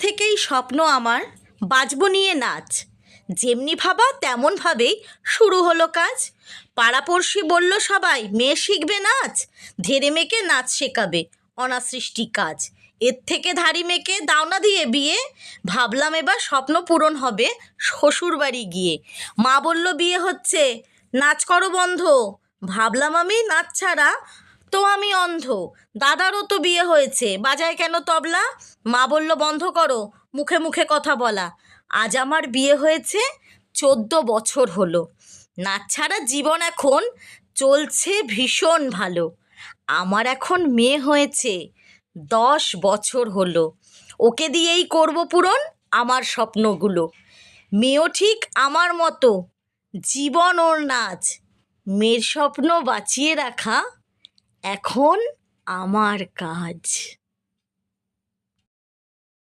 থেকেই স্বপ্ন আমার বাজবো নিয়ে নাচ। যেমনি ভাবা তেমনভাবেই শুরু হলো কাজ। পাড়াপড়শি বলল সবাই মেয়ে শিখবে নাচ, ধেড়ে মেয়েকে নাচ শেখাবে অনাসৃষ্টি কাজ। এর থেকে ধাড়ি মেয়েকে দাও না দিয়ে বিয়ে, ভাবলাম এবার স্বপ্ন পূরণ হবে শ্বশুরবাড়ি গিয়ে। মা বলল বিয়ে হচ্ছে, নাচ করো বন্ধ। ভাবলাম আমি নাচ ছাড়া তো আমি অন্ধ। দাদারও তো বিয়ে হয়েছে, বাজায় কেন তবলা? মা বলল বন্ধ করো মুখে মুখে কথা বলা। আজ আমার বিয়ে হয়েছে 14 বছর হলো। নাচ ছাড়া জীবন এখন চলছে ভীষণ ভালো। আমার এখন মেয়ে হয়েছে 10 বছর হলো। ওকে দিয়েই করব পূরণ আমার স্বপ্নগুলো। মেয়েও ঠিক আমার মতো, জীবন ওর নাচ। মেয়ের স্বপ্ন বাঁচিয়ে রাখা এখন আমার কাজ।